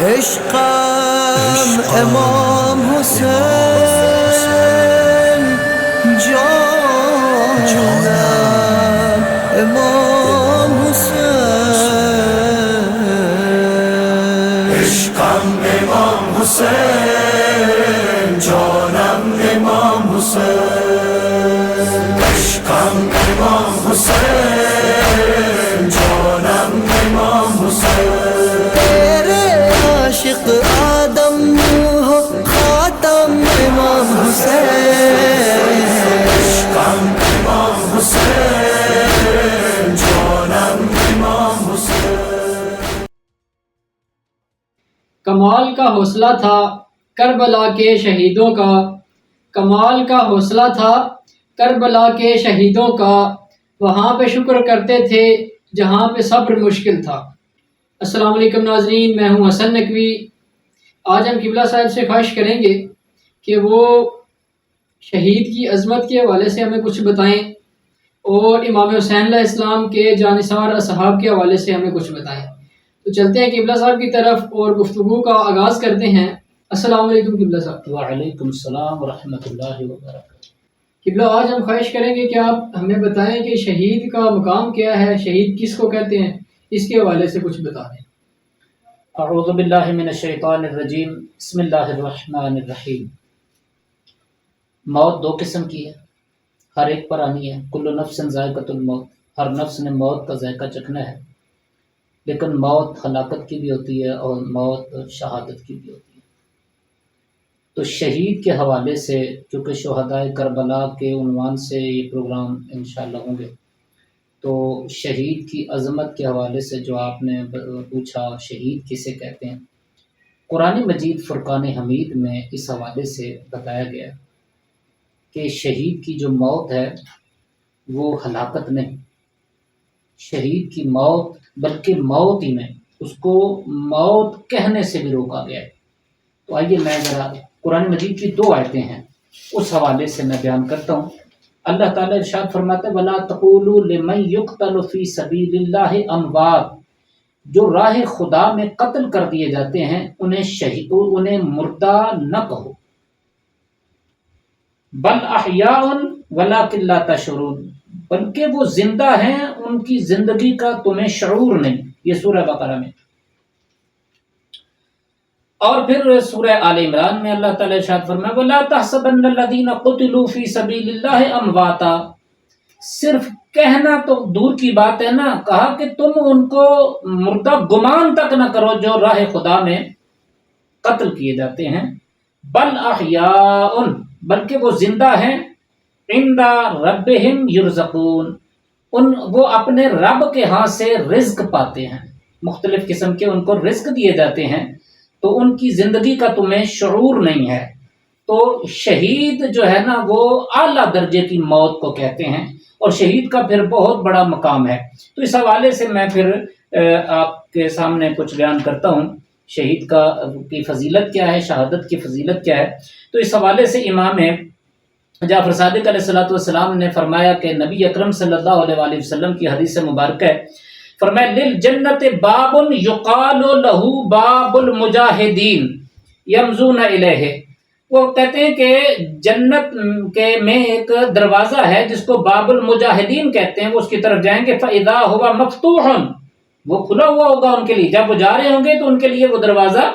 عشقم امام حسین جانم امام حسین عشقم امام حسین جانم امام حسین عشقم امام حسین جانم امام حسین تیرے عاشق آدم ہو خاتم امام حسین عشقم امام حسین جانم امام حسین کمال کا حوصلہ تھا کربلا کے شہیدوں کا، کمال کا حوصلہ تھا کربلا کے شہیدوں کا، وہاں پہ شکر کرتے تھے جہاں پہ صبر مشکل تھا۔ السلام علیکم ناظرین، میں ہوں حسن نقوی۔ آج ہم قبلہ صاحب سے خواہش کریں گے کہ وہ شہید کی عظمت کے حوالے سے ہمیں کچھ بتائیں اور امام حسین علیہ السلام کے جانثار اصحاب کے حوالے سے ہمیں کچھ بتائیں۔ تو چلتے ہیں قبلہ صاحب کی طرف اور گفتگو کا آغاز کرتے ہیں۔ السلام علیکم قبلہ صاحب۔ وعلیکم السلام ورحمۃ اللہ وبرکاتہ۔ قبلہ آج ہم خواہش کریں گے کہ آپ ہمیں بتائیں کہ شہید کا مقام کیا ہے، شہید کس کو کہتے ہیں، اس کے حوالے سے کچھ بتا دیں۔ اعوذ باللہ من الشیطان الرجیم، بسم اللہ الرحمن الرحیم۔ موت دو قسم کی ہے، ہر ایک پر آنی ہے۔ کل نفس ذائقۃ الموت، ہر نفس نے موت کا ذائقہ چکھنا ہے، لیکن موت ہلاکت کی بھی ہوتی ہے اور موت شہادت کی بھی ہوتی ہے۔ تو شہید کے حوالے سے، چونکہ شہدائے کربلا کے عنوان سے یہ پروگرام انشاءاللہ ہوں گے، تو شہید کی عظمت کے حوالے سے جو آپ نے پوچھا شہید کسے کہتے ہیں، قرآن مجید فرقان حمید میں اس حوالے سے بتایا گیا کہ شہید کی جو موت ہے وہ ہلاکت نہیں، شہید کی موت بلکہ موت ہی نہیں، اس کو موت کہنے سے بھی روکا گیا ہے۔ تو آئیے میں ذرا قرآن مجید کی دو آیتیں ہیں اس حوالے سے میں بیان کرتا ہوں۔ اللہ تعالیٰ ارشاد فرماتا ہے وَلَا تَقُولُوا لِمَن يُقْتَلُ فِي سَبِيلِ اللَّهِ أَمْوَاتٌ، جو راہ خدا میں قتل کر دیے جاتے ہیں انہیں مردہ نہ کہو، بل احیاء ولکن لا تشعرون، بلکہ وہ زندہ ہیں، ان کی زندگی کا تمہیں شعور نہیں۔ یہ سورہ بقرہ میں۔ اور پھر سورہ آل عمران میں اللہ تعالیٰ ارشاد فرمایا وَلَا تَحْسَبَنَّ الَّذِينَ قُتِلُوا فِي سَبِيلِ اللَّهِ أَمْوَاتًا، صرف کہنا تو دور کی بات ہے نا، کہا کہ تم ان کو مردہ گمان تک نہ کرو جو راہ خدا میں قتل کیے جاتے ہیں، بل احیاء، بلکہ وہ زندہ ہیں، عند ربہم یرزقون، وہ اپنے رب کے ہاں سے رزق پاتے ہیں، مختلف قسم کے ان کو رزق دیے جاتے ہیں، تو ان کی زندگی کا تمہیں شعور نہیں ہے۔ تو شہید جو ہے نا وہ اعلیٰ درجے کی موت کو کہتے ہیں، اور شہید کا پھر بہت بڑا مقام ہے۔ تو اس حوالے سے میں پھر آپ کے سامنے کچھ بیان کرتا ہوں، شہید کی فضیلت کیا ہے، شہادت کی فضیلت کیا ہے۔ تو اس حوالے سے امام جعفر صادق علیہ السلام نے فرمایا کہ نبی اکرم صلی اللہ علیہ وآلہ وسلم کی حدیث مبارکہ ہے، فرمایا للجنت باب یقال لہ باب المجاہدین یمضون الیہ، وہ کہتے ہیں کہ جنت کے میں ایک دروازہ ہے جس کو باب المجاہدین کہتے ہیں، وہ اس کی طرف جائیں گے فاذا ہوا مفتوح، وہ کھلا ہوا ہوگا ان کے لیے، جب وہ جا رہے ہوں گے تو ان کے لیے وہ دروازہ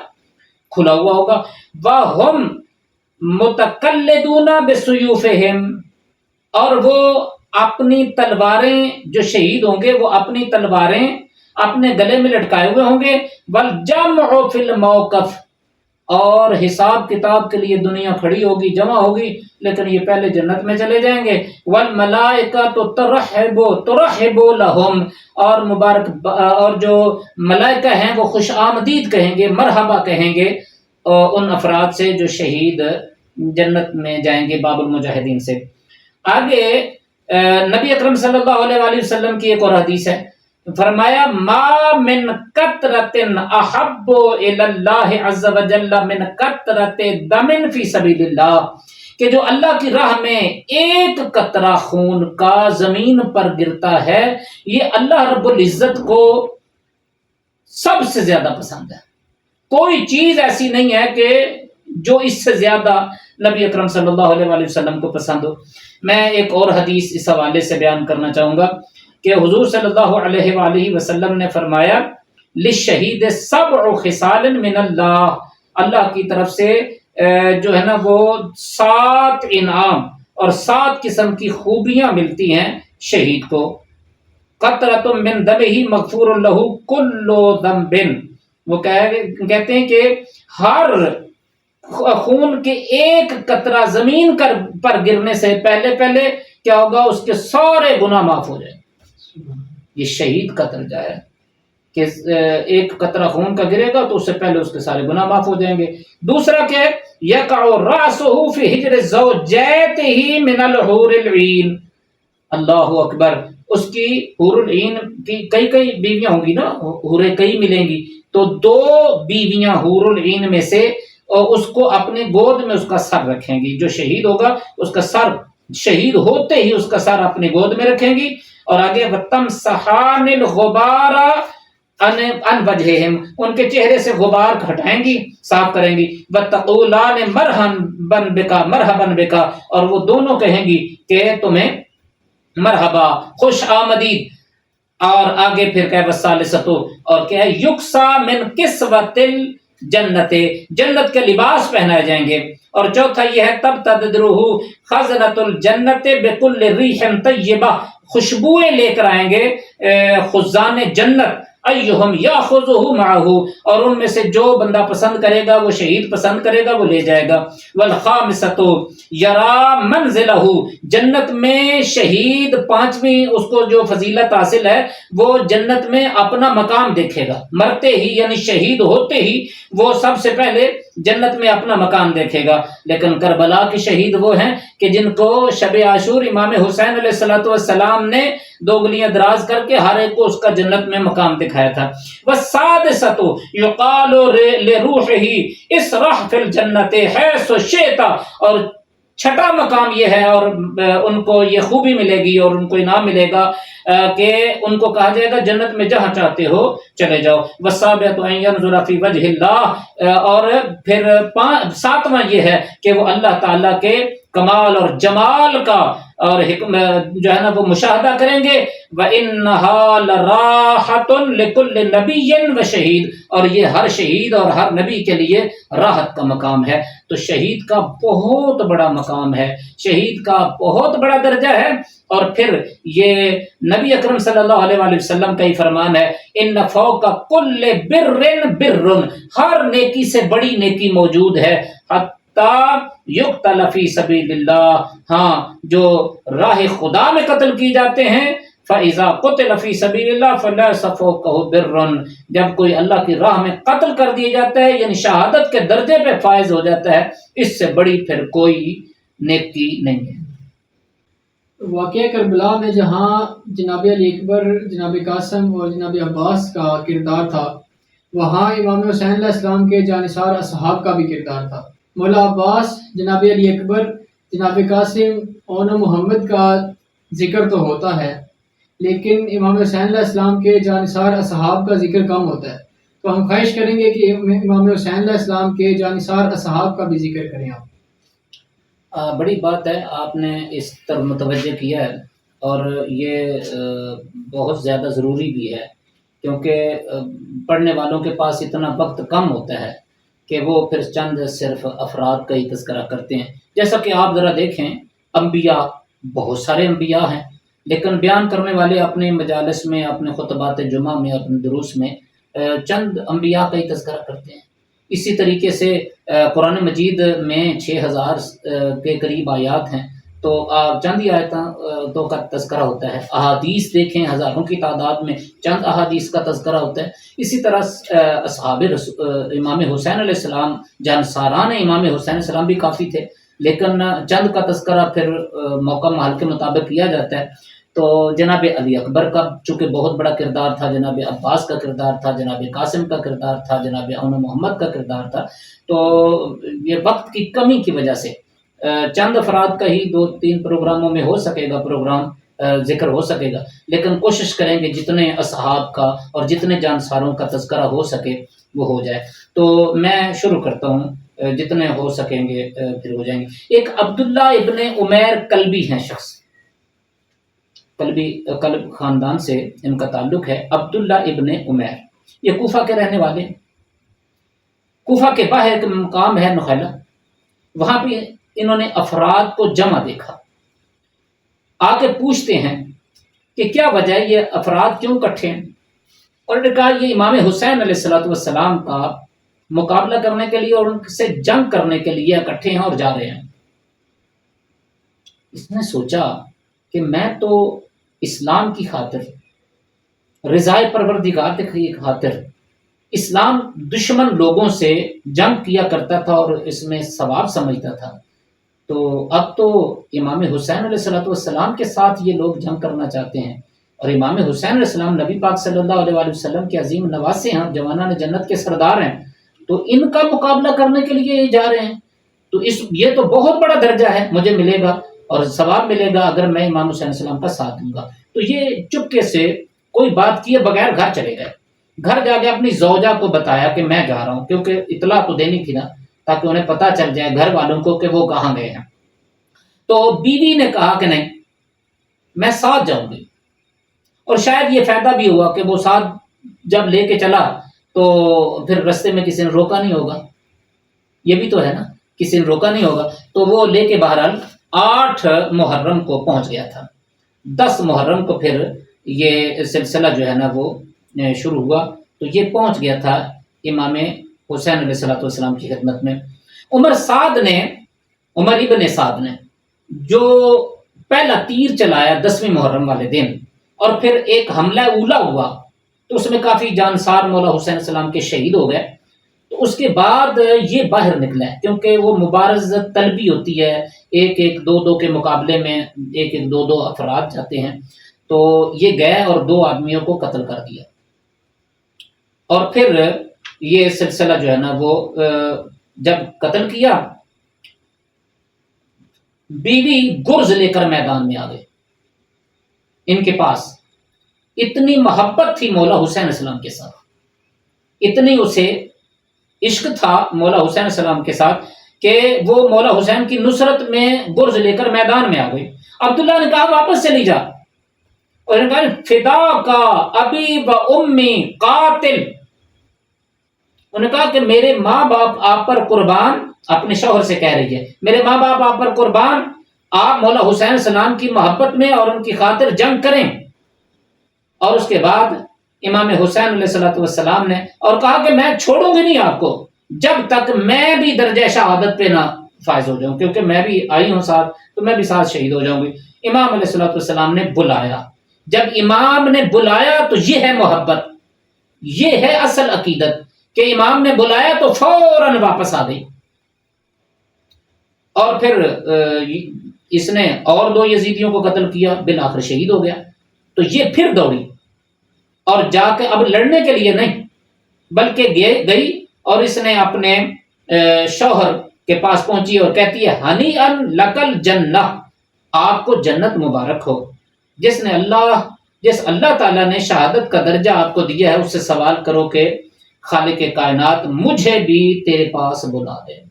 کھلا ہوا ہوگا، وہم متقلدون بسیوفہم، اور وہ اپنی تلواریں، جو شہید ہوں گے وہ اپنی تلواریں اپنے گلے میں لٹکائے ہوئے ہوں گے، والجمع فی الموقف، اور حساب کتاب کے لیے دنیا کھڑی ہوگی، جمع ہوگی، لیکن یہ پہلے جنت میں چلے جائیں گے، والملائکۃ ترحب لہم، اور مبارک اور جو ملائکہ ہیں وہ خوش آمدید کہیں گے، مرحبا کہیں گے ان افراد سے جو شہید جنت میں جائیں گے باب المجاہدین سے۔ آگے نبی اکرم صلی اللہ علیہ وآلہ وسلم کی ایک اور حدیث ہے، فرمایا ما من قطرۃ احب الی اللہ عز وجل من قطرۃ دم فی سبیل اللہ، کہ جو اللہ کی راہ میں ایک قطرہ خون کا زمین پر گرتا ہے یہ اللہ رب العزت کو سب سے زیادہ پسند ہے۔ کوئی چیز ایسی نہیں ہے کہ جو اس سے زیادہ نبی اکرم صلی اللہ علیہ وآلہ وسلم کو پسند ہو۔ میں ایک اور حدیث اس حوالے سے بیان کرنا چاہوں گا کہ حضور صلی اللہ علیہ وآلہ وسلم نے فرمایا للشہید سبع خصال من اللہ، اللہ کی طرف سے جو ہے نا وہ 7 انعام اور 7 قسم کی خوبیاں ملتی ہیں شہید کو۔ قطرۃ من دمہ مغفور لہ کل ذنب، وہ کہتے ہیں کہ ہر خون کے ایک قطرہ زمین پر گرنے سے پہلے کیا ہوگا، اس کے سارے گناہ معاف ہو جائیں۔ یہ شہید کا درجہ ہے کہ ایک قطرہ خون کا گرے گا تو اس سے پہلے اس کے سارے گناہ معاف ہو جائیں گے۔ دوسرا کہ یقع رأسہ فی حجر زوجیتہ من الحور العین، اللہ اکبر، اس کی حور العین کی کئی بیویاں ہوں گی نا، حوریں کئی ملیں گی، تو 2 بیویاں حور العین میں سے اس کو اپنے گود میں اس کا سر رکھیں گی۔ جو شہید ہوگا اس کا سر شہید ہوتے ہی اس کا سر اپنے گود میں رکھیں گی، اور آگے وَتَمْسَحَانِ الْغُبَارَ عَنْ وَجْهِهِمْ، ان کے چہرے سے غبار ہٹائیں گی، صاف کریں گی۔ وَتَقُولَانِ مَرْحَبًا بِكَ، اور وہ دونوں کہیں گی کہ تمہیں مرحبا، خوش آمدید۔ اور آگے پھر کہ وَالثَّالِثَةُ، اور کیا ہے یُکْسَى مِنْ كِسْوَةِ الْجَنَّةِ، جنت کے لباس پہنائے جائیں گے۔ اور چوتھا یہ ہے تب تدرہ خزنۃ الجنت بکل ریح طیبہ، خوشبوئیں لے کر آئیں گے خزان جنت، ایہم یاخذہ معہ، اور ان میں سے جو بندہ پسند کرے گا، وہ شہید پسند کرے گا، وہ لے جائے گا۔ والخامسۃ یرا منزلہ، جنت میں شہید 5ویں اس کو جو فضیلت حاصل ہے وہ جنت میں اپنا مقام دیکھے گا، مرتے ہی یعنی شہید ہوتے ہی وہ سب سے پہلے جنت میں اپنا مقام دیکھے گا۔ لیکن کربلا کے شہید وہ ہیں کہ جن کو شب عاشور امام حسین علیہ السلام نے 2 گلیاں دراز کر کے ہر ایک کو اس کا جنت میں مقام دکھایا تھا۔ وَالسَّادِسَةُ يُقَالُ لِرُوحِهِ اِسْرَحْ فِي الْجَنَّةِ حَيْثُ شِئْتَ، اور چھٹا مقام یہ ہے، اور ان کو یہ خوبی ملے گی اور ان کو انعام ملے گا کہ ان کو کہا جائے گا جنت میں جہاں چاہتے ہو چلے جاؤ۔ وَالسَّابِعَةُ أَن يَنْظُرَ فِي وَجْهِ اللَّهِ، اور پھر 7واں یہ ہے کہ وہ اللہ تعالیٰ کے کمال اور جمال کا اور جو ہے نا وہ مشاہدہ کریں گے۔ وَإِنَّهَا لَرَاحَةٌ لِكُلِّ نَبِيٍّ وَشَهِيدٍ، اور یہ ہر شہید اور ہر نبی کے لیے راحت کا مقام ہے۔ تو شہید کا بہت بڑا مقام ہے، شہید کا بہت بڑا درجہ ہے۔ اور پھر یہ نبی اکرم صلی اللہ علیہ وآلہ وسلم کا ہی فرمان ہے، ان فوق کل بر بر، ہر نیکی سے بڑی نیکی موجود ہے، یقتل فی سبیل اللہ، ہاں جو راہ خدا میں قتل کی جاتے ہیں، فَإِذَا قُتِلَ فِي سَبِيلِ اللَّهِ فَلَيْسَ فَوْقَهُ بِرٌ، جب کوئی اللہ کی راہ میں قتل کر دیا جاتا ہے یعنی شہادت کے درجے پہ فائز ہو جاتا ہے، اس سے بڑی پھر کوئی نیکی نہیں ہے۔ واقعہ کربلا میں جہاں جناب علی اکبر، جناب قاسم اور جناب عباس کا کردار تھا، وہاں امام حسین علیہ السلام کے جانثار اصحاب کا بھی کردار تھا۔ مولا عباس، جناب علی اکبر، جناب قاسم اور محمد کا ذکر تو ہوتا ہے، لیکن امام حسین علیہ السلام کے جانثار اصحاب کا ذکر کم ہوتا ہے۔ تو ہم خواہش کریں گے کہ امام حسین علیہ السلام کے جانثار اصحاب کا بھی ذکر کریں آپ۔ بڑی بات ہے، آپ نے اس طرف متوجہ کیا ہے، اور یہ بہت زیادہ ضروری بھی ہے، کیونکہ پڑھنے والوں کے پاس اتنا وقت کم ہوتا ہے کہ وہ پھر چند صرف افراد کا ہی تذکرہ کرتے ہیں۔ جیسا کہ آپ ذرا دیکھیں، انبیاء، بہت سارے انبیاء ہیں، لیکن بیان کرنے والے اپنے مجالس میں، اپنے خطبات جمعہ میں، اپنے دروس میں چند انبیاء کا ہی تذکرہ کرتے ہیں۔ اسی طریقے سے قرآن مجید میں 6000 کے قریب آیات ہیں، تو چند ہی آیتوں کا تذکرہ ہوتا ہے، احادیث دیکھیں ہزاروں کی تعداد میں چند احادیث کا تذکرہ ہوتا ہے۔ اسی طرح اصحاب امام حسین علیہ السلام، جانصاران امام حسین علیہ السلام بھی کافی تھے، لیکن چند کا تذکرہ پھر موقع محل کے مطابق کیا جاتا ہے۔ تو جناب علی اکبر کا چونکہ بہت بڑا کردار تھا، جناب عباس کا کردار تھا، جناب قاسم کا کردار تھا، جناب اون محمد کا کردار تھا۔ تو یہ وقت کی کمی کی وجہ سے چند افراد کا ہی 2-3 پروگراموں میں ہو سکے گا، پروگرام ذکر ہو سکے گا، لیکن کوشش کریں گے جتنے اصحاب کا اور جتنے جانساروں کا تذکرہ ہو سکے وہ ہو جائے۔ تو میں شروع کرتا ہوں، جتنے ہو سکیں گے پھر ہو جائیں گے۔ ایک عبداللہ ابن عمیر کلبی ہیں شخص، کلب خاندان سے ان کا تعلق ہے۔ عبداللہ ابن عمیر یہ کوفہ کے رہنے والے ہیں۔ کوفہ کے باہر ایک مقام ہے نخیلہ، وہاں پہ انہوں نے افراد کو جمع دیکھا، آ کے پوچھتے ہیں کہ کیا وجہ ہے، یہ افراد کیوں اکٹھے ہیں؟ اور انہوں نے کہا یہ امام حسین علیہ السلام کا مقابلہ کرنے کے لیے اور ان سے جنگ کرنے کے لیے اکٹھے ہیں اور جا رہے ہیں۔ اس نے سوچا کہ میں تو اسلام کی خاطر، رضائے پروردگار کی خاطر اسلام دشمن لوگوں سے جنگ کیا کرتا تھا اور اس میں ثواب سمجھتا تھا، تو اب تو امام حسین علیہ السلام کے ساتھ یہ لوگ جنگ کرنا چاہتے ہیں، اور امام حسین علیہ السلام نبی پاک صلی اللہ علیہ وآلہ وسلم کے عظیم نواسے ہیں، جوانان جنت کے سردار ہیں، تو ان کا مقابلہ کرنے کے لیے یہ جا رہے ہیں، تو یہ تو بہت بڑا درجہ ہے، مجھے ملے گا اور ثواب ملے گا اگر میں امام حسین علیہ السلام کا ساتھ دوں گا۔ تو یہ چپکے سے کوئی بات کیے بغیر گھر چلے گئے، گھر جا کے اپنی زوجہ کو بتایا کہ میں جا رہا ہوں، کیونکہ اطلاع تو دینی تھی نا، تاکہ انہیں پتہ چل جائے گھر والوں کو کہ وہ کہاں گئے ہیں۔ تو بیوی نے کہا کہ نہیں، میں ساتھ جاؤں گی، اور شاید یہ فائدہ بھی ہوا کہ وہ ساتھ جب لے کے چلا تو پھر رستے میں کسی نے روکا نہیں ہوگا، یہ بھی تو ہے نا، کسی نے روکا نہیں ہوگا، تو وہ لے کے بہرحال 8 محرم کو پہنچ گیا تھا۔ 10 محرم کو پھر یہ سلسلہ جو ہے نا وہ شروع ہوا، تو یہ پہنچ گیا تھا امام حسین علیہ السلام کی خدمت میں۔ عمر ابن سعد نے جو پہلا تیر چلایا 10ویں محرم والے دن، اور پھر ایک حملہ اولا ہوا تو اس میں کافی جانسار مولا حسین علیہ السلام کے شہید ہو گئے، تو اس کے بعد یہ باہر نکلا ہے، کیونکہ وہ مبارزت طلبی ہوتی ہے، 1-1 2-2 کے مقابلے میں 1-1 2-2 افراد جاتے ہیں، تو یہ گئے اور 2 آدمیوں کو قتل کر دیا، اور پھر یہ سلسلہ جو ہے نا وہ جب قتل کیا، بیوی گرز لے کر میدان میں آ گئے۔ ان کے پاس اتنی محبت تھی مولا حسین علیہ السلام کے ساتھ، اتنی اسے عشق تھا مولا حسین علیہ السلام کے ساتھ کہ وہ مولا حسین کی نصرت میں گرز لے کر میدان میں آ گئی۔ عبداللہ نے کہا واپس چلی جا، اور انہوں نے کہا فدا کا ابی و امی قاتل، انہوں نے کہا کہ میرے ماں باپ آپ پر قربان، اپنے شوہر سے کہہ رہی ہے، میرے ماں باپ آپ پر قربان، آپ مولا حسین علیہ السلام کی محبت میں اور ان کی خاطر جنگ کریں۔ اور اس کے بعد امام حسین علیہ السلام نے اور کہا کہ میں چھوڑوں گی نہیں آپ کو جب تک میں بھی درجہ شہادت پہ نہ فائز ہو جاؤں، کیونکہ میں بھی آئی ہوں ساتھ، تو میں بھی ساتھ شہید ہو جاؤں گی۔ امام علیہ السلام نے بلایا، جب امام نے بلایا تو یہ ہے محبت، یہ ہے اصل عقیدت، کہ امام نے بلایا تو فوراً واپس آ گئی۔ اور پھر اس نے اور 2 یزیدیوں کو قتل کیا، بالآخر شہید ہو گیا۔ تو یہ پھر دوڑی اور جا کے اب لڑنے کے لیے نہیں بلکہ گئی، اور اس نے اپنے شوہر کے پاس پہنچی اور کہتی ہے ہنی ان لکل جنہ، آپ کو جنت مبارک ہو، جس اللہ تعالیٰ نے شہادت کا درجہ آپ کو دیا ہے، اس سے سوال کرو کہ خالق کائنات مجھے بھی تیرے پاس بلا دے۔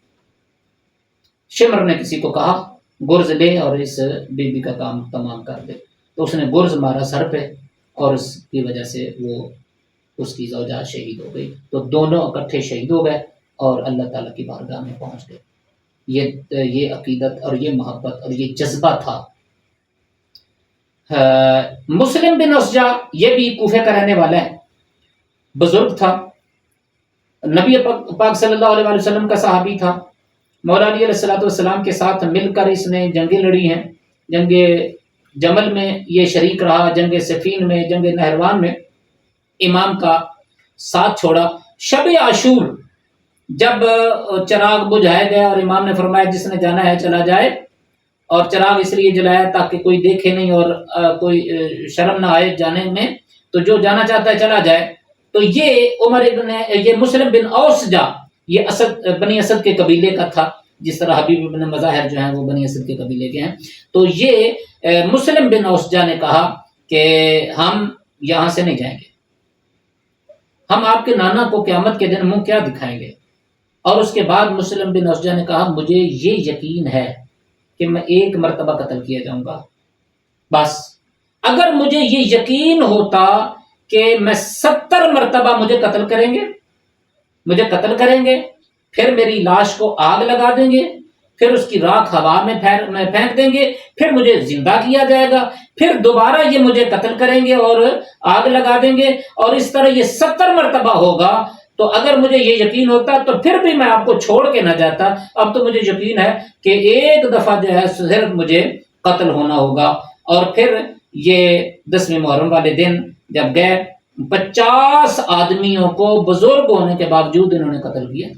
شمر نے کسی کو کہا گرز لے اور اس بی بی کا کام تمام کر دے، تو اس نے گرز مارا سر پہ، اور اس کی وجہ سے وہ اس کی زوجہ شہید ہو گئی۔ تو دونوں اکٹھے شہید ہو گئے اور اللہ تعالیٰ کی بارگاہ میں پہنچ گئے۔ یہ عقیدت اور یہ محبت اور یہ جذبہ تھا۔ مسلم بن اسجع یہ بھی کوفے کا رہنے والا ہے، بزرگ تھا، نبی پاک صلی اللہ علیہ وسلم کا صحابی تھا، مولا علی علیہ السلام کے ساتھ مل کر اس نے جنگیں لڑی ہیں، جنگ جمل میں یہ شریک رہا، جنگ صفین میں، جنگ نہروان میں امام کا ساتھ چھوڑا۔ شب عاشور جب چراغ بجھایا گیا اور امام نے فرمایا جس نے جانا ہے چلا جائے، اور چراغ اس لیے جلایا تاکہ کوئی دیکھے نہیں اور کوئی شرم نہ آئے جانے میں، تو جو جانا چاہتا ہے چلا جائے۔ تو یہ مسلم بن اوسجا، یہ اسد بنی اسد کے قبیلے کا تھا، جس طرح حبیب بن مظاہر جو ہیں وہ بنی اسد کے قبیلے کے ہیں۔ تو یہ مسلم بن اوسجا نے کہا کہ ہم یہاں سے نہیں جائیں گے، ہم آپ کے نانا کو قیامت کے دن منہ کیا دکھائیں گے۔ اور اس کے بعد مسلم بن اوسجا نے کہا مجھے یہ یقین ہے کہ میں ایک مرتبہ قتل کیا جاؤں گا، بس اگر مجھے یہ یقین ہوتا کہ میں 70 مرتبہ مجھے قتل کریں گے، پھر میری لاش کو آگ لگا دیں گے، پھر اس کی راکھ ہوا میں پھینک دیں گے، پھر مجھے زندہ کیا جائے گا، پھر دوبارہ یہ مجھے قتل کریں گے اور آگ لگا دیں گے، اور اس طرح یہ 70 مرتبہ ہوگا، تو اگر مجھے یہ یقین ہوتا تو پھر بھی میں آپ کو چھوڑ کے نہ جاتا۔ اب تو مجھے یقین ہے کہ ایک دفعہ جو ہے صرف مجھے قتل ہونا ہوگا۔ اور پھر یہ 10ویں محرم والے دن جب گئے، 50 آدمیوں کو بزرگ ہونے کے باوجود انہوں نے قتل کیا،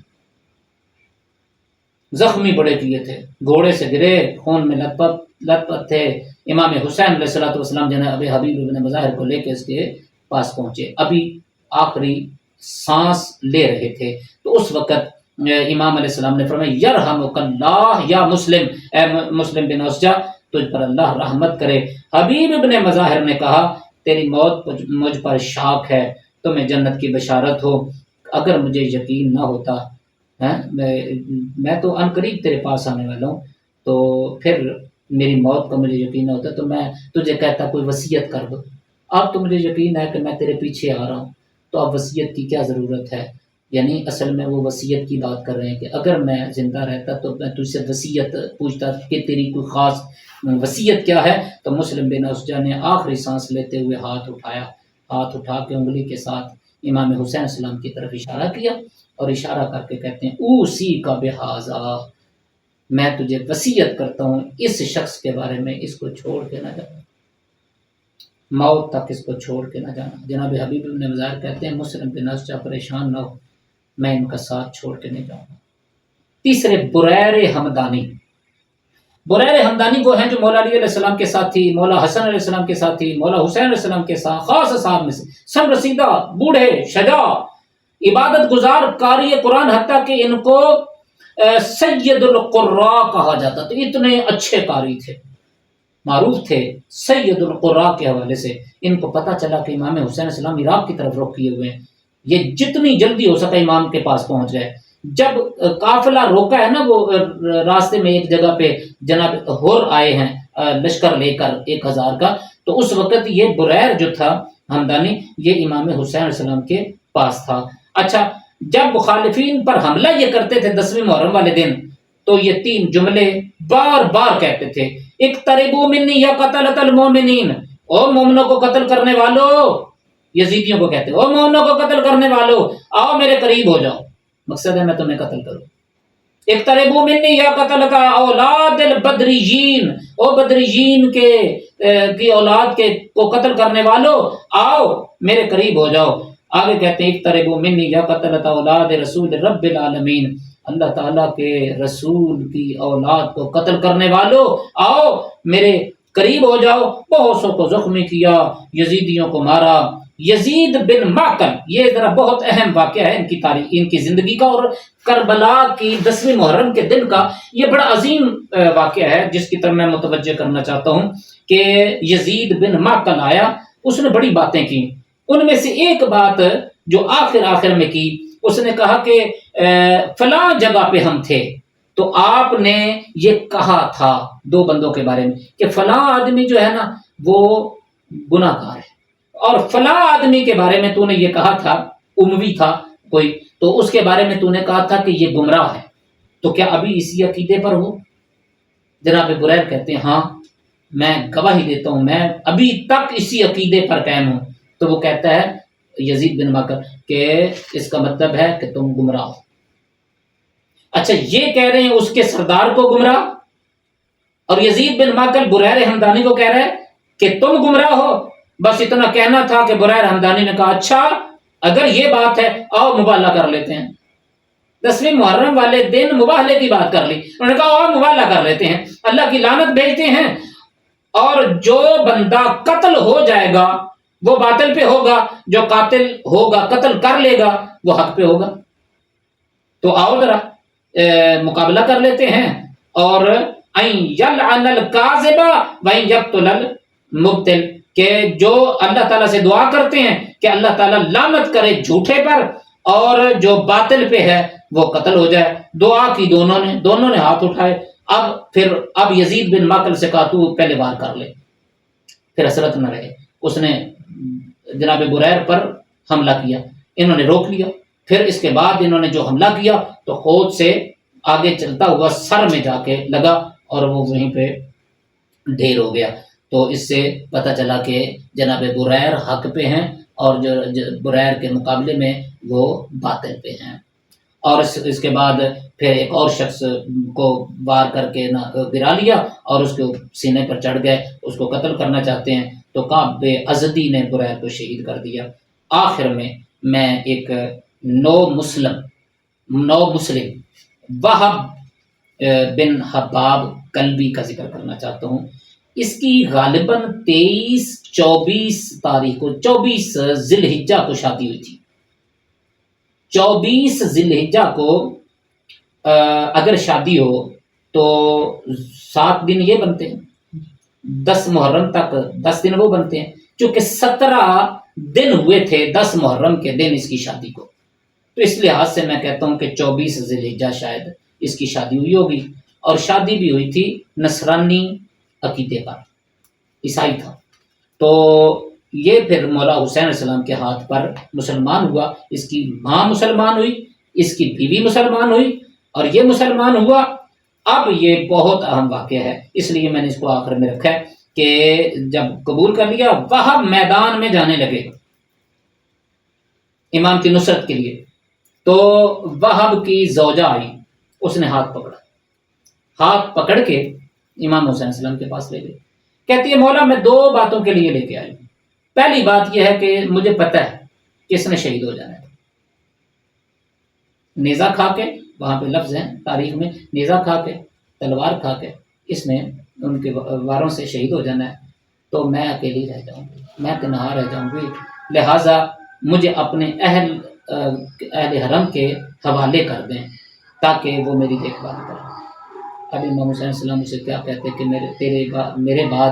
زخمی بڑے کیے تھے، گھوڑے سے گرے، خون میں لت پت تھے۔ امام حسین علیہ الصلوۃ والسلام جناب حبیب بن مظاہر کو لے کے اس کے پاس پہنچے، ابھی آخری سانس لے رہے تھے، تو اس وقت امام علیہ السلام نے فرمایا یرحمک اللہ یا مسلم، اے مسلم بن اوسجا تجھ پر اللہ رحمت کرے۔ حبیب ابن مظاہر نے کہا تیری موت مجھ پر شاک ہے، تمہیں جنت کی بشارت ہو، اگر مجھے یقین نہ ہوتا، میں تو ان قریب تیرے پاس آنے والا ہوں، تو پھر میری موت کا مجھے یقین نہ ہوتا تو میں تجھے کہتا کوئی وصیت کر دو، اب تو مجھے یقین ہے کہ میں تیرے پیچھے آ رہا ہوں، تو اب وصیت کی کیا ضرورت ہے۔ یعنی اصل میں وہ وصیت کی بات کر رہے ہیں کہ اگر میں زندہ رہتا تو میں تجھ سے وصیت پوچھتا کہ تیری کوئی خاص وصیت کیا ہے۔ تو مسلم بن اوسجا نے آخری سانس لیتے ہوئے ہاتھ اٹھا کے انگلی کے ساتھ امام حسین السلام کی طرف اشارہ کیا، اور اشارہ کر کے کہتے ہیں اوسی کا بہذا، میں تجھے وصیت کرتا ہوں اس شخص کے بارے میں، اس کو چھوڑ کے نہ جانا، موت تک اس کو چھوڑ کے نہ جانا۔ جناب حبیب بن مظاہر کہتے ہیں مسلم بن اوسجا پریشان نہ ہو، میں ان کا ساتھ چھوڑ کے نہیں جاؤں گا۔ تیسرے بریر ہمدانی وہ ہیں جو مولا علی علیہ السلام کے ساتھی، مولا حسن علیہ السلام کے ساتھی، مولا حسین علیہ السلام کے ساتھ خاص اصحاب میں سے، سب رسیدہ، بوڑھے، شجاع، عبادت گزار، قاری قرآن، حتیٰ کہ ان کو سید القراء کہا جاتا، تو اتنے اچھے قاری تھے، معروف تھے سید القراء کے حوالے سے۔ ان کو پتہ چلا کہ امام حسین علیہ السلام عراق کی طرف رخ کیے ہوئے ہیں، یہ جتنی جلدی ہو سکا امام کے پاس پہنچ گئے۔ جب قافلہ روکا ہے نا، وہ راستے میں ایک جگہ پہ جناب ہور آئے ہیں لشکر لے کر 1000 کا، تو اس وقت یہ بریر جو تھا ہمدانی، یہ امام حسین علیہ السلام کے پاس تھا۔ اچھا، جب مخالفین پر حملہ یہ کرتے تھے 10ویں محرم والے دن، تو یہ 3 جملے بار بار کہتے تھے، اقتربوا منی یا قتلۃ المؤمنین، او مومنوں کو قتل کرنے والوں، یزیدیوں کو کہتے ہیں او مومنوں کو قتل کرنے والوں، آؤ میرے قریب ہو جاؤ، مقصد ہے میں تمہیں قتل کروں۔ اقتربوا منی یا قتلۃ اولاد البدریین، او بدریین کی اولاد کے کو قتل کرنے والوں، آؤ میرے قریب ہو جاؤ۔ آگے کہتے ہیں اقتربوا منی یا قتلۃ اولاد رسول رب العالمین، اللہ تعالیٰ کے رسول کی اولاد کو قتل کرنے والوں، آؤ میرے قریب ہو جاؤ۔ بہت سو کو زخمی کیا، یزیدیوں کو مارا۔ یزید بن معقل، یہ ذرا بہت اہم واقعہ ہے ان کی تاریخ، ان کی زندگی کا، اور کربلا کی 10ویں محرم کے دن کا یہ بڑا عظیم واقعہ ہے، جس کی طرف میں متوجہ کرنا چاہتا ہوں کہ یزید بن معقل آیا، اس نے بڑی باتیں کی، ان میں سے ایک بات جو آخر میں کی، اس نے کہا کہ فلاں جگہ پہ ہم تھے تو آپ نے یہ کہا تھا 2 بندوں کے بارے میں کہ فلاں آدمی جو ہے نا وہ گناہ گار ہے، اور فلاں آدمی کے بارے میں تو نے یہ کہا تھا، اموی تھا کوئی، تو اس کے بارے میں تو نے کہا تھا کہ یہ گمراہ ہے، تو کیا ابھی اسی عقیدے پر ہو؟ جناب بریر کہتے ہیں ہاں میں گواہی دیتا ہوں، میں ابھی تک اسی عقیدے پر قائم ہوں۔ تو وہ کہتا ہے یزید بن معقل کہ اس کا مطلب ہے کہ تم گمراہ ہو۔ اچھا، یہ کہہ رہے ہیں اس کے سردار کو گمراہ، اور یزید بن ماکل بریر ہمدانی کو کہہ رہا ہے کہ تم گمراہ ہو. بس اتنا کہنا تھا کہ بریر ہمدانی نے کہا اچھا اگر یہ بات ہے آؤ مبالغہ کر لیتے ہیں. 10ویں محرم والے دن مباہلے کی بات کر لی. انہوں نے کہا اور مباہلہ کر لیتے ہیں, اللہ کی لعنت بھیجتے ہیں, اور جو بندہ قتل ہو جائے گا وہ باطل پہ ہوگا, جو قاتل ہوگا قتل کر لے گا وہ حق پہ ہوگا. تو آؤ ذرا مقابلہ کر لیتے ہیں. اور این یلعن الکاذب وین یقتل المبتل, کہ جو اللہ تعالیٰ سے دعا کرتے ہیں کہ اللہ تعالیٰ لعنت کرے جھوٹے پر, اور جو باطل پہ ہے وہ قتل ہو جائے. دعا کی دونوں نے ہاتھ اٹھائے. اب یزید بن ماکل سے کہا تو پہلے وار کر لے, پھر حسرت نہ رہے. اس نے جناب بریر پر حملہ کیا, انہوں نے روک لیا. پھر اس کے بعد انہوں نے جو حملہ کیا تو خود سے آگے چلتا ہوا سر میں جا کے لگا اور وہ وہیں پہ ڈھیر ہو گیا. تو اس سے پتہ چلا کہ جناب بریر حق پہ ہیں اور جو بریر کے مقابلے میں وہ باطل پہ ہیں. اور اس کے بعد پھر ایک اور شخص کو وار کر کے گرا لیا اور اس کے سینے پر چڑھ گئے, اس کو قتل کرنا چاہتے ہیں. تو کعب ازدی نے بریر کو شہید کر دیا. آخر میں ایک نو مسلم وہب بن حباب کلبی کا ذکر کرنا چاہتا ہوں. اس کی غالباً 23-24 تاریخ کو 24 ذی الحجہ کو شادی ہوئی تھی. 24 ذی الحجہ کو اگر شادی ہو تو 7 دن یہ بنتے ہیں, 10 محرم تک 10 دن وہ بنتے ہیں. چونکہ 17 دن ہوئے تھے 10 محرم کے دن اس کی شادی کو, تو اس لحاظ سے میں کہتا ہوں کہ 24 ذی الحجہ شاید اس کی شادی ہوئی ہوگی. اور شادی بھی ہوئی تھی نصرانی عقیدے پر, عیسائی تھا. تو یہ پھر مولا حسین علیہ السلام کے ہاتھ پر مسلمان ہوا. اس کی ماں مسلمان ہوئی, اس کی بیوی مسلمان ہوئی, اور یہ مسلمان ہوا. اب یہ بہت اہم واقعہ ہے, اس لیے میں نے اس کو آخر میں رکھا ہے کہ جب قبول کر لیا وہب میدان میں جانے لگے امام کی نصرت کے لیے. تو وہب کی زوجہ آئی, اس نے ہاتھ پکڑ کے امام حسین علیہ السلام کے پاس لے گئی. کہتی ہے مولا میں 2 باتوں کے لیے لے کے آئی ہوں. پہلی بات یہ ہے کہ مجھے پتہ ہے کہ اس نے شہید ہو جانا ہے. نیزہ کھا کے, وہاں پہ لفظ ہیں تاریخ میں, نیزہ کھا کے تلوار کھا کے اس نے ان کے واروں سے شہید ہو جانا ہے. تو میں اکیلی رہ جاؤں گی, میں تنہا رہ جاؤں گی, لہٰذا مجھے اپنے اہل حرم کے حوالے کر دیں تاکہ وہ میری دیکھ بھال کریں. اب امام حسین علیہ السلام اسے کیا کہتے کہ میرے بعد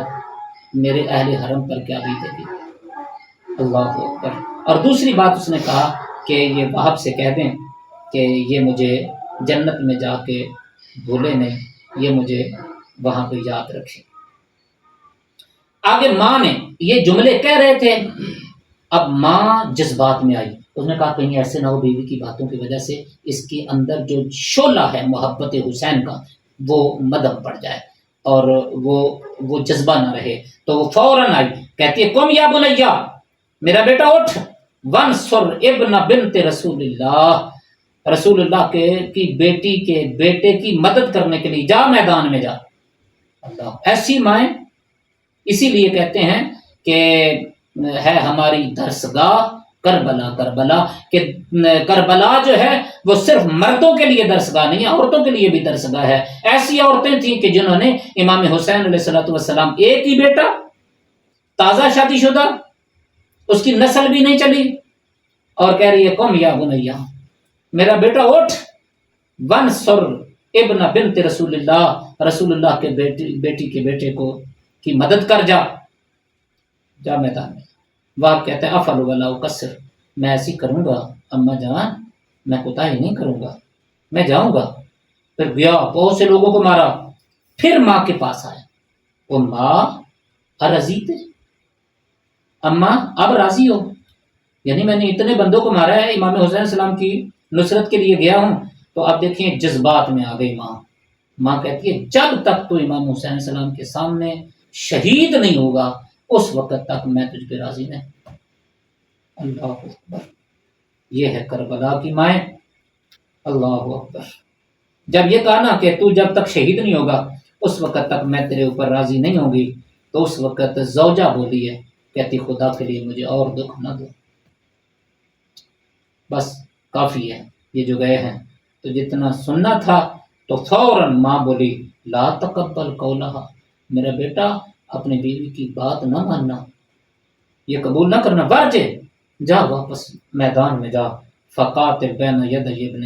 میرے اہل حرم پر کیا بیتے گی. اللہ اکبر. اور دوسری بات اس نے کہا کہ یہ وہب سے کہہ دیں کہ یہ مجھے جنت میں جا کے بھولے نہیں, یہ مجھے وہاں پہ یاد رکھے. آگے ماں نے یہ جملے کہہ رہے تھے, اب ماں جذبات میں آئی. اس نے کہا کہیں ایسے نہ ہو بیوی کی باتوں کی وجہ سے اس کے اندر جو شعلہ ہے محبت حسین کا وہ مدھم پڑ جائے اور وہ جذبہ نہ رہے. تو وہ فوراً آئی, کہتی ہے قم یا بنیا, میرا بیٹا اٹھ, وانصر ابن بنت رسول اللہ, رسول اللہ کی بیٹی کے بیٹے کی مدد کرنے کے لیے جا, میدان میں جا. اللہ, ایسی مائیں اسی لیے کہتے ہیں کہ ہے ہماری درسگاہ کربلا کہ کربلا جو ہے وہ صرف مردوں کے لیے درسگاہ نہیں ہے, عورتوں کے لیے بھی درسگاہ ہے. ایسی عورتیں تھیں کہ جنہوں نے امام حسین علیہ السلام ایک ہی بیٹا, تازہ شادی شدہ, اس کی نسل بھی نہیں چلی, اور کہہ رہی ہے قم یا بنیا, میرا بیٹا اٹھ, وانصر ابن بنت رسول اللہ, رسول اللہ کے بیٹی کے بیٹے کو کی مدد کر, جا میدان میں. وہ کہتے ہیں افعل ولا اقصر, میں ایسی کروں گا اما جان, میں کوتاہی نہیں کروں گا, میں جاؤں گا. پھر گیا, بہت سے لوگوں کو مارا, پھر ماں کے پاس آیا. وہ ماں ارضیت, اما اب راضی ہو, یعنی میں نے اتنے بندوں کو مارا ہے, امام حسین السلام کی نصرت کے لیے گیا ہوں. تو آپ دیکھیں جذبات میں آ گئی ماں کہتی ہے جب تک تو امام حسین السلام کے سامنے شہید نہیں ہوگا اس وقت تک میں تجھ پہ راضی نہیں. اللہ اکبر, یہ ہے کربلا کی مائیں. اللہ اکبر. جب یہ کہا نا کہ تو جب تک شہید نہیں ہوگا اس وقت تک میں تیرے اوپر راضی نہیں ہوں گی۔ تو اس وقت زوجہ بولی ہے، کہتی خدا کے لیے مجھے اور دکھ نہ دو، بس کافی ہے یہ جو گئے ہیں۔ تو جتنا سننا تھا تو فوراً ماں بولی لا تقبل قولہا، میرا بیٹا اپنی بیوی کی بات نہ ماننا، یہ قبول نہ کرنا، ورجے جا واپس میدان میں جا، فقاتل بین یدی ابن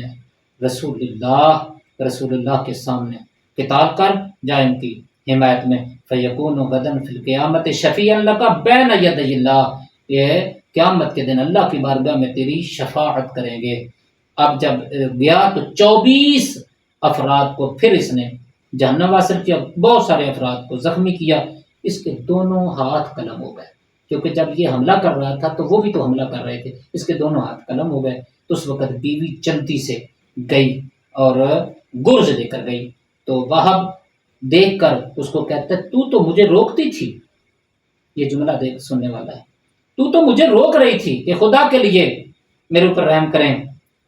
رسول اللہ کے سامنے قتال کر، جا ان کی حمایت میں، فیکون غدا فی القیامت شفیعا لک بین یدی اللہ، یہ قیامت کے دن اللہ کی بارگاہ میں تیری شفاعت کریں گے۔ اب جب گیا تو 24 افراد کو پھر اس نے جہنم واصل کیا، بہت سارے افراد کو زخمی کیا، اس کے دونوں ہاتھ قلم ہو گئے، کیونکہ جب یہ حملہ کر رہا تھا تو وہ بھی تو حملہ کر رہے تھے، اس کے دونوں ہاتھ قلم ہو گئے۔ تو اس وقت بیوی چلتی سے گئی اور گرز لے کر گئی، تو وہب دیکھ کر اس کو کہتا ہے تو مجھے روکتی تھی، یہ جملہ دیکھ سننے والا ہے، تو مجھے روک رہی تھی کہ خدا کے لیے میرے اوپر رحم کریں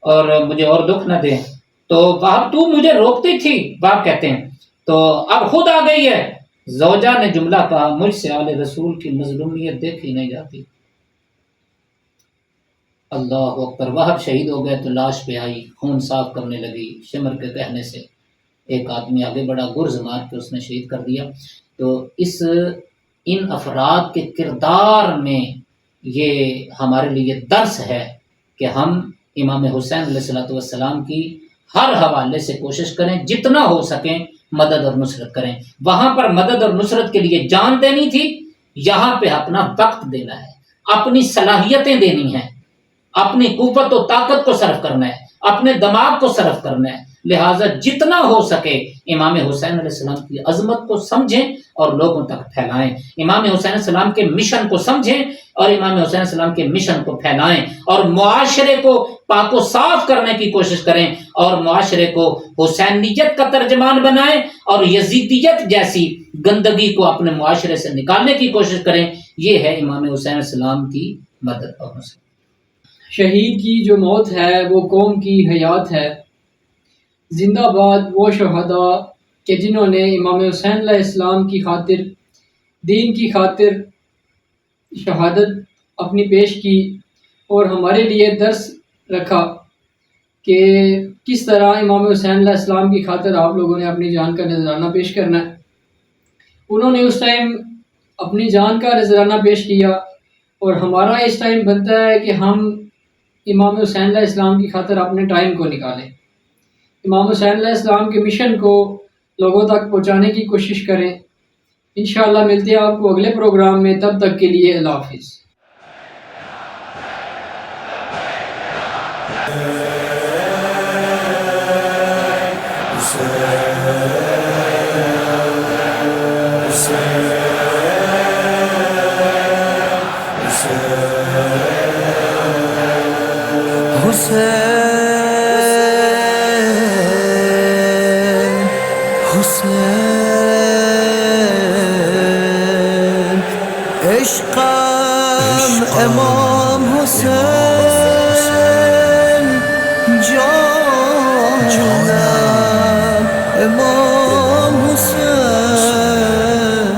اور مجھے اور دکھ نہ دیں، تو وہب تو مجھے روکتی تھی، باپ کہتے ہیں، تو اب خود آ گئی ہے۔ زوجہ نے جملہ کہا مجھ سے آل رسول کی مظلومیت دیکھی نہیں جاتی۔ اللہ اکبر، وہب شہید ہو گئے تو لاش پہ آئی، خون صاف کرنے لگی، شمر کے کہنے سے ایک آدمی آگے بڑا، گرز مار کے اس نے شہید کر دیا۔ تو ان افراد کے کردار میں یہ ہمارے لیے درس ہے کہ ہم امام حسین علیہ السلام کی ہر حوالے سے کوشش کریں، جتنا ہو سکیں مدد اور نصرت کریں۔ وہاں پر مدد اور نصرت کے لیے جان دینی تھی، یہاں پہ اپنا وقت دینا ہے، اپنی صلاحیتیں دینی ہیں، اپنی قوت و طاقت کو صرف کرنا ہے، اپنے دماغ کو صرف کرنا ہے۔ لہٰذا جتنا ہو سکے امام حسین علیہ السلام کی عظمت کو سمجھیں اور لوگوں تک پھیلائیں، امام حسین علیہ السلام کے مشن کو سمجھیں اور امام حسین علیہ السلام کے مشن کو پھیلائیں، اور معاشرے کو پاک و صاف کرنے کی کوشش کریں، اور معاشرے کو حسینیت کا ترجمان بنائیں، اور یزیدیت جیسی گندگی کو اپنے معاشرے سے نکالنے کی کوشش کریں۔ یہ ہے امام حسین علیہ السلام کی مدد اور نصرت۔ شہید کی جو موت ہے وہ قوم کی حیات ہے۔ زندہ باد وہ شہداء کہ جنہوں نے امام حسین علیہ السلام کی خاطر، دین کی خاطر شہادت اپنی پیش کی، اور ہمارے لیے درس رکھا کہ کس طرح امام حسین علیہ السلام کی خاطر آپ لوگوں نے اپنی جان کا نذرانہ پیش کرنا ہے۔ انہوں نے اس ٹائم اپنی جان کا نذرانہ پیش کیا، اور ہمارا اس ٹائم بنتا ہے کہ ہم امام حسین علیہ السلام کی خاطر اپنے ٹائم کو نکالیں، امام حسین علیہ السلام کے مشن کو لوگوں تک پہنچانے کی کوشش کریں۔ انشاءاللہ ملتے ہیں آپ کو اگلے پروگرام میں، تب تک کے لیے اللہ حافظ۔ عشقم امام حسین جانم امام حسین،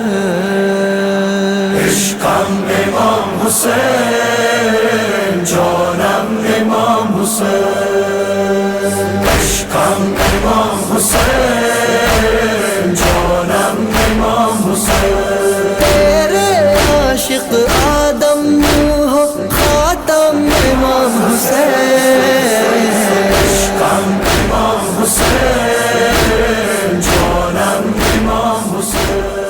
عشقم امام حسین جانم امام حسین، عشقم امام حسین جانم امام حسین، تیرے عاشق آدم ہو خاتم امام حسین، عشقم امام حسین جانم امام حسین۔